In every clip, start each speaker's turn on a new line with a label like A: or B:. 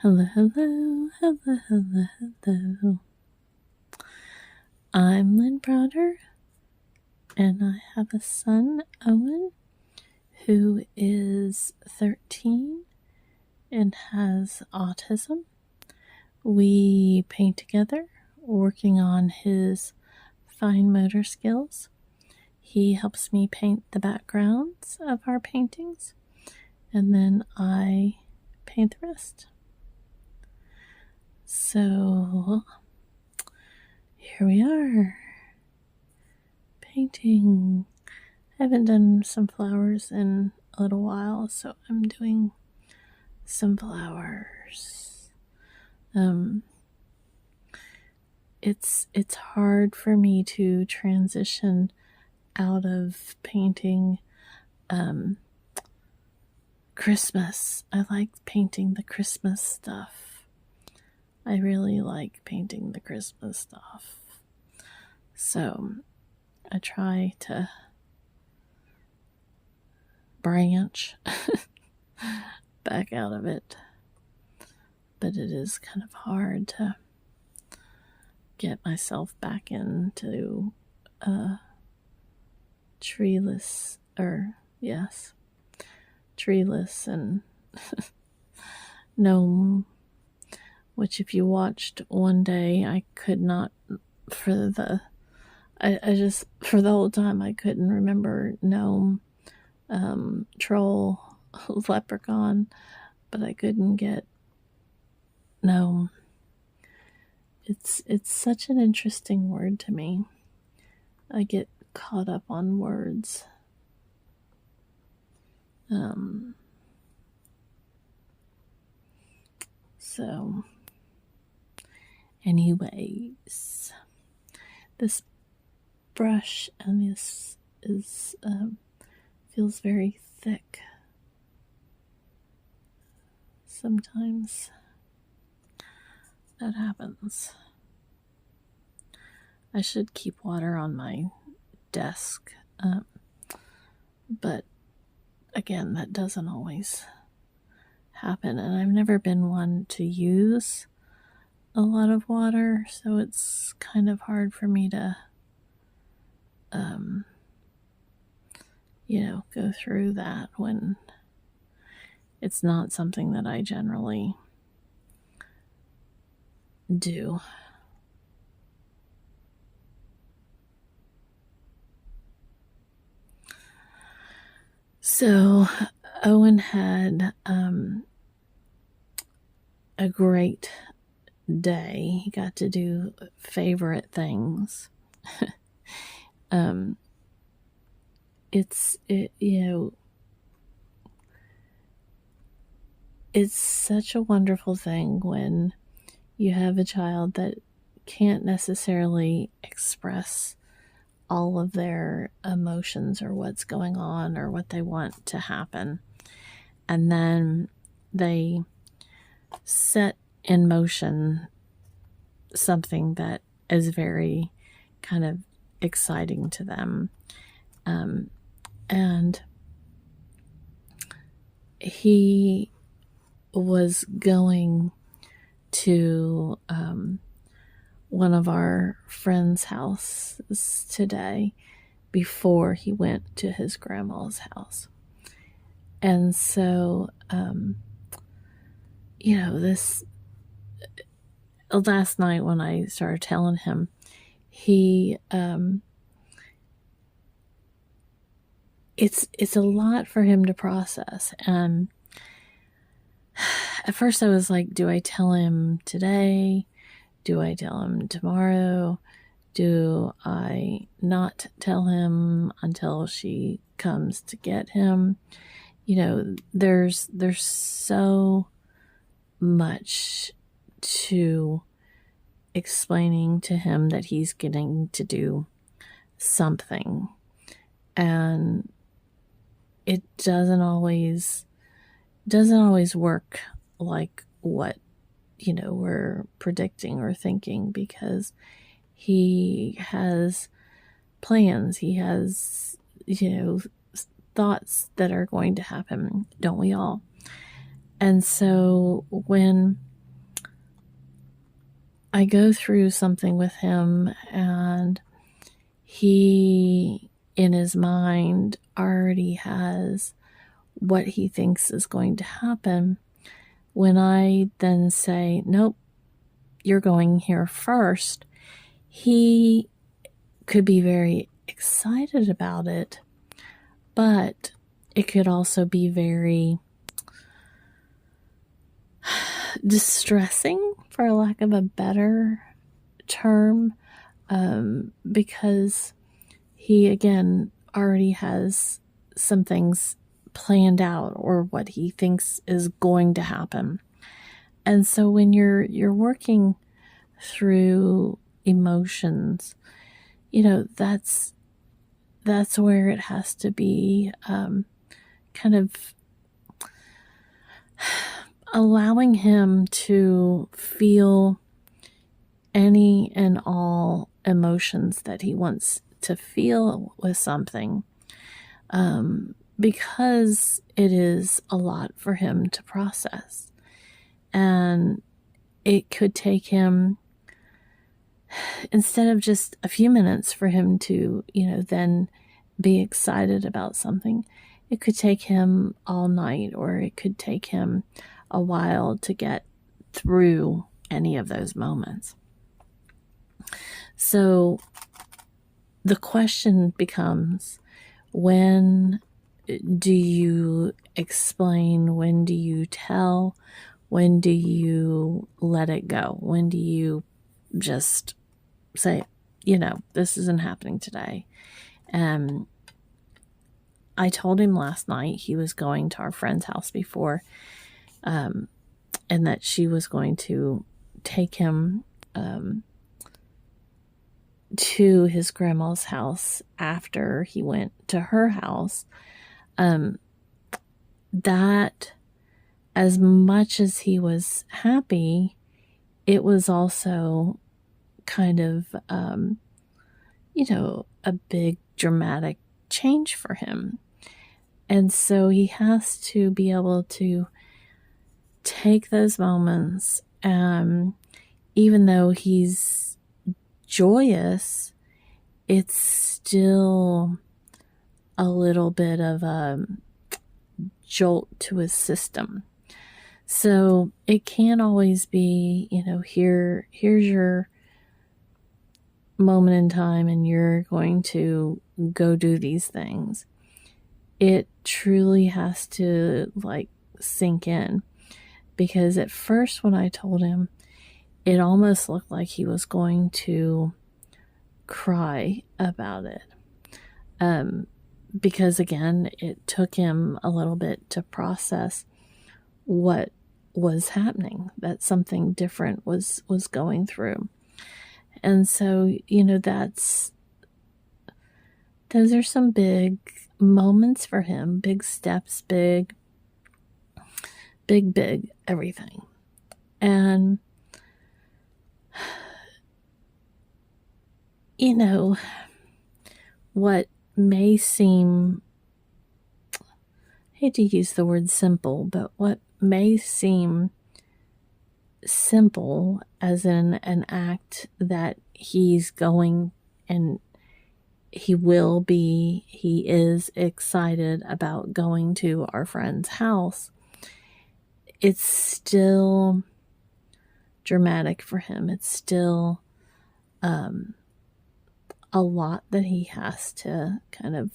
A: Hello, hello, hello, hello, hello. I'm Lynn Browder, and I have a son, Owen, who is 13 and has autism. We paint together, working on his fine motor skills. He helps me paint the backgrounds of our paintings, and then I paint the rest. So here we are, painting. I haven't done some flowers in a little while, so I'm doing some flowers. It's hard for me to transition out of painting Christmas. I like painting the Christmas stuff. I really like painting the Christmas stuff. So I try to branch back out of it, but it is kind of hard to get myself back into treeless and gnome, which if you watched one day, I could not for the whole time I couldn't remember gnome, troll, leprechaun, but I couldn't get gnome. It's such an interesting word to me. I get caught up on words. So anyways, this brush and this is feels very thick. Sometimes that happens. I should keep water on my desk, but again, that doesn't always happen, and I've never been one to use a lot of water, so it's kind of hard for me to go through that when it's not something that I generally do. So Owen had a great day. He got to do favorite things. It's such a wonderful thing when you have a child that can't necessarily express all of their emotions or what's going on or what they want to happen, and then they set in motion something that is very kind of exciting to them. And he was going to one of our friends' houses today before he went to his grandma's house. And so, this last night when I started telling him, he, it's a lot for him to process. And at first I was like, do I tell him today? Do I tell him tomorrow? Do I not tell him until she comes to get him? There's so much to explaining to him that he's getting to do something, and it doesn't always work like what we're predicting or thinking, because he has plans, he has thoughts that are going to happen, don't we all? And so when I go through something with him, and he, in his mind, already has what he thinks is going to happen. When I then say, nope, you're going here first, he could be very excited about it, but it could also be very distressing, for lack of a better term, because he, again, already has some things planned out, or what he thinks is going to happen. And so when you're working through emotions, that's where it has to be kind of allowing him to feel any and all emotions that he wants to feel with something, because it is a lot for him to process. And it could take him, instead of just a few minutes for him to, then be excited about something, it could take him all night, or it could take him a while to get through any of those moments. So the question becomes, when do you explain? When do you tell? When do you let it go? When do you just say, this isn't happening today? I told him last night he was going to our friend's house before, and that she was going to take him to his grandma's house after he went to her house. That, as much as he was happy, it was also kind of, a big dramatic change for him. And so he has to be able to take those moments, even though he's joyous, it's still a little bit of a jolt to his system. So it can't always be, here's your moment in time and you're going to go do these things. It truly has to sink in, because at first when I told him, it almost looked like he was going to cry about it. Because again, it took him a little bit to process what was happening, that something different was going through. And so, those are some big moments for him, big steps, big everything. And, what may seem, I hate to use the word simple, but what may seem simple, as in an act that he's going and he is excited about going to our friend's house, it's still dramatic for him. It's still a lot that he has to kind of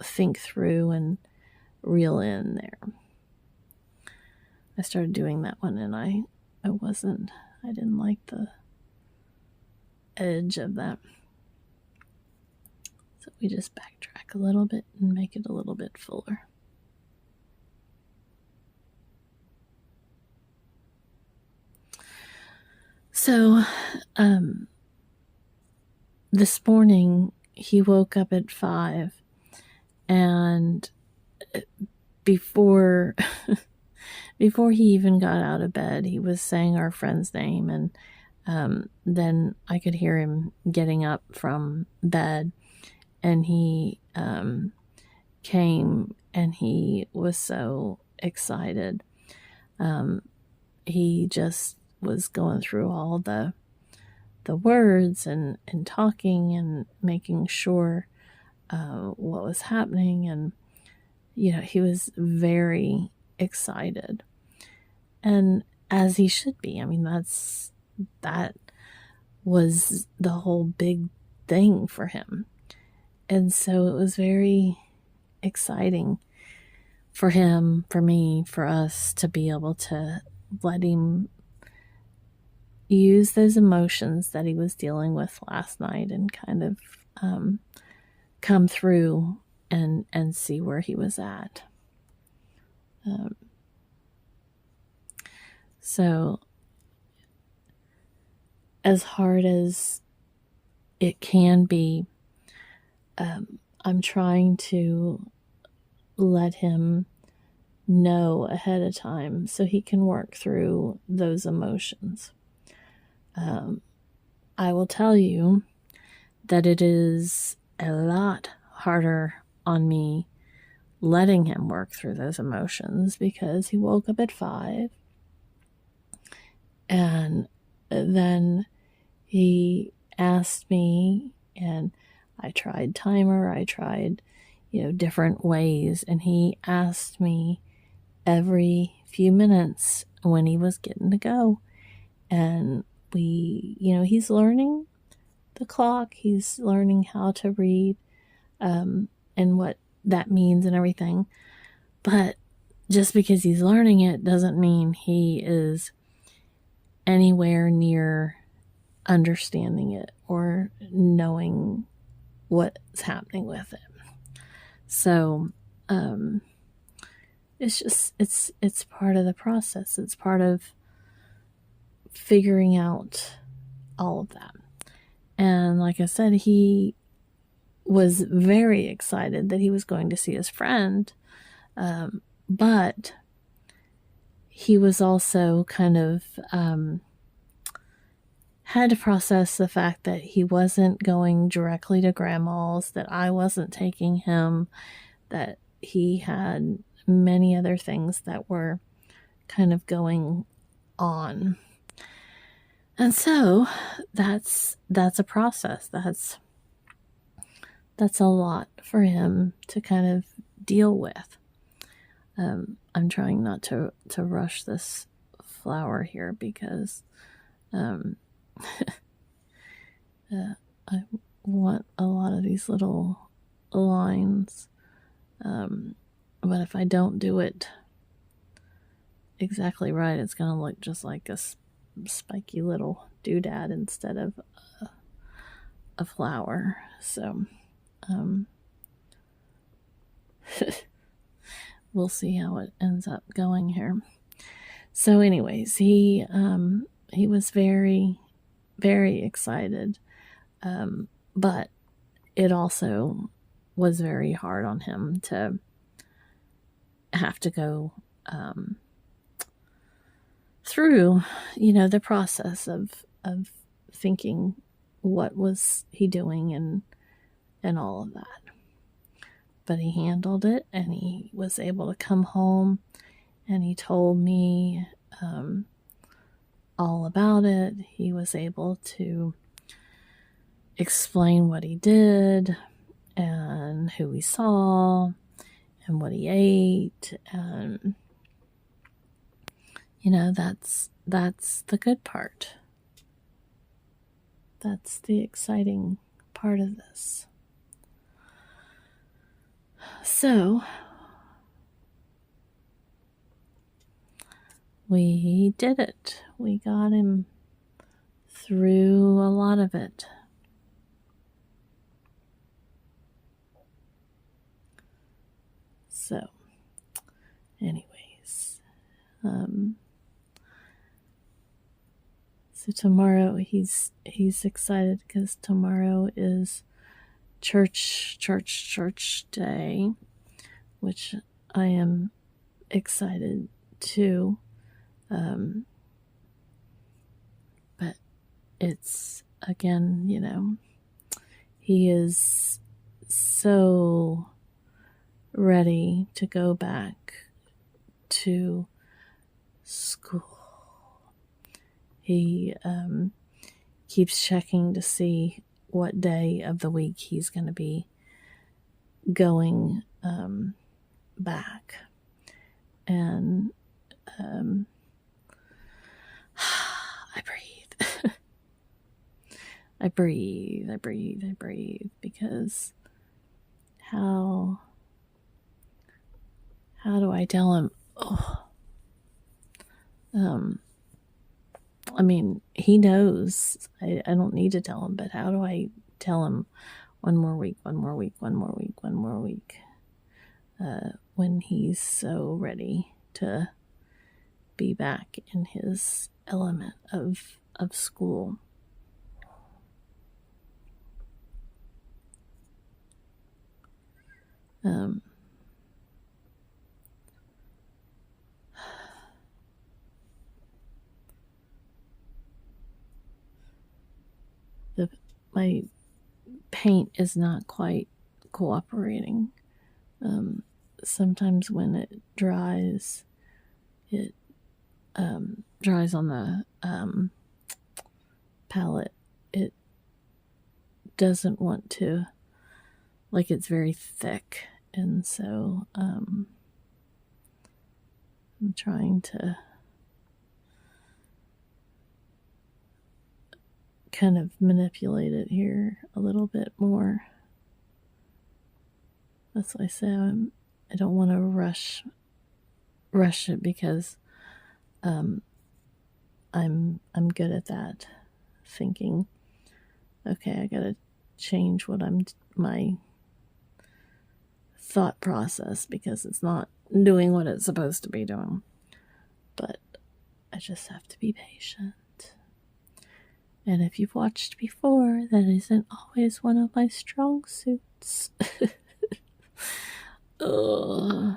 A: think through and reel in there. I started doing that one, and I didn't like the edge of that. So we just backtrack a little bit and make it a little bit fuller. So, this morning he woke up at 5, and before he even got out of bed, he was saying our friend's name, and then I could hear him getting up from bed, and he came, and he was so excited. He just was going through all the the words and talking and making sure what was happening. And, he was very excited. And as he should be. I mean, that was the whole big thing for him. And so it was very exciting for him, for me, for us to be able to let him use those emotions that he was dealing with last night and kind of come through and see where he was at. So as hard as it can be, I'm trying to let him know ahead of time so he can work through those emotions. I will tell you that it is a lot harder on me letting him work through those emotions because he woke up at 5 and then he asked me, and I tried timer, I tried, different ways, and he asked me every few minutes when he was getting to go. And he's learning the clock, he's learning how to read, and what that means and everything. But just because he's learning it doesn't mean he is anywhere near understanding it or knowing what's happening with it. So it's part of the process. It's part of figuring out all of that. And like I said, he was very excited that he was going to see his friend, but he was also kind of had to process the fact that he wasn't going directly to grandma's, that I wasn't taking him, that he had many other things that were kind of going on. And so that's a process. That's a lot for him to kind of deal with. I'm trying not to rush this flower here because I want a lot of these little lines, but if I don't do it exactly right, it's going to look just like a spiky little doodad instead of a flower. So we'll see how it ends up going here. So anyways, he was very, very excited, but it also was very hard on him to have to go through, the process of thinking what was he doing and all of that. But he handled it, and he was able to come home, and he told me all about it. He was able to explain what he did and who he saw and what he ate, and that's the good part. That's the exciting part of this. So we did it. We got him through a lot of it. So anyways, so tomorrow he's excited because tomorrow is church day, which I am excited too. But it's, again, he is so ready to go back to school. He keeps checking to see what day of the week he's going to be going back. And I breathe. I breathe because how do I tell him? I mean, he knows. I don't need to tell him, but how do I tell him one more week, when he's so ready to be back in his element of school? My paint is not quite cooperating. Sometimes when it dries, it dries on the palette. It doesn't want to, like, it's very thick, and so I'm trying to kind of manipulate it here a little bit more. That's why I say I don't want to rush it, because I'm good at that, thinking, okay, I gotta change my thought process, because it's not doing what it's supposed to be doing. But I just have to be patient. And if you've watched before, that isn't always one of my strong suits. Ugh.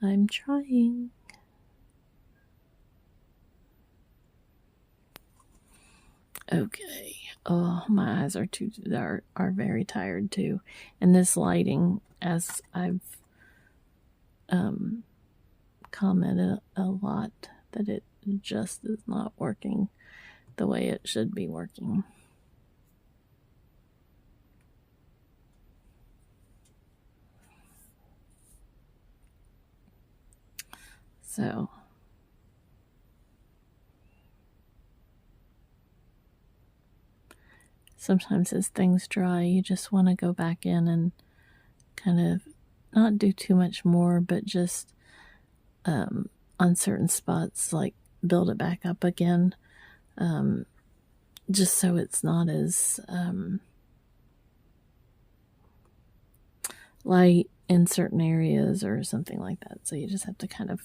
A: I'm trying. Okay. Oh, my eyes are very tired too. And this lighting, as I've commented a lot, that it just is not working the way it should be working. So sometimes as things dry, you just want to go back in and kind of not do too much more, but just on certain spots, like, build it back up again, just so it's not as light in certain areas or something like that. So you just have to kind of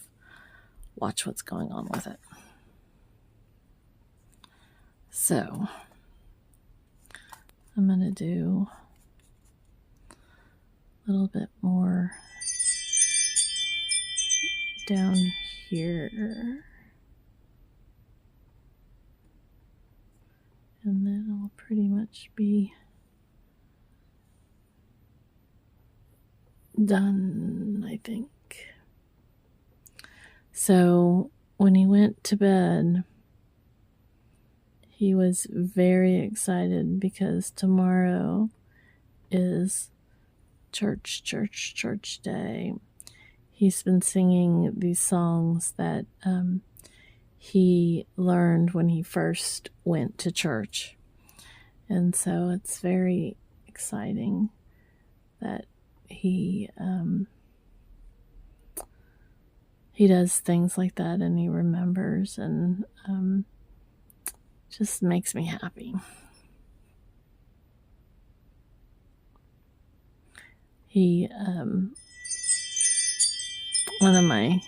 A: watch what's going on with it. So I'm going to do a little bit more down here. And then I'll pretty much be done, I think. So when he went to bed, he was very excited because tomorrow is church day. He's been singing these songs that he learned when he first went to church. And so it's very exciting that he does things like that, and he remembers, and just makes me happy. He one of my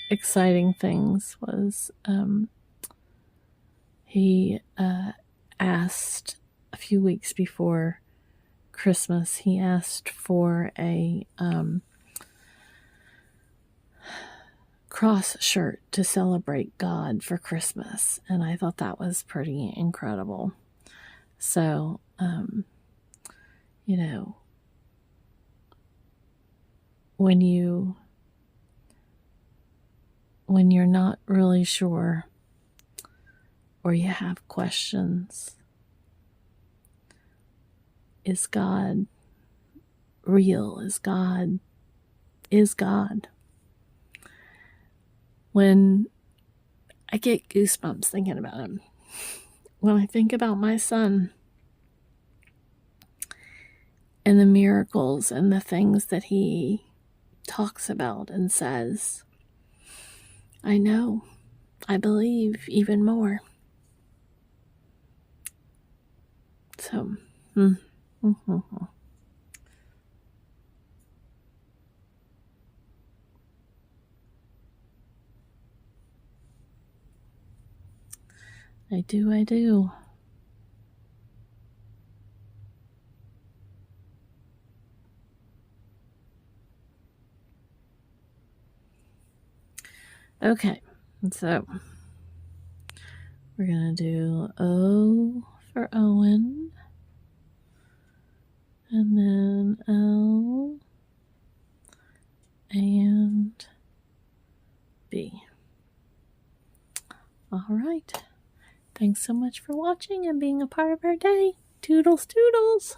A: exciting things was he asked a few weeks before Christmas, he asked for a cross shirt to celebrate God for Christmas, and I thought that was pretty incredible. So you know, when you're not really sure or you have questions. Is God real? Is God? When I get goosebumps thinking about him, when I think about my son and the miracles and the things that he talks about and says, I know, I believe even more. So, I do. Okay, so we're going to do O for Owen, and then L and B. All right. Thanks so much for watching and being a part of our day. Toodles, toodles.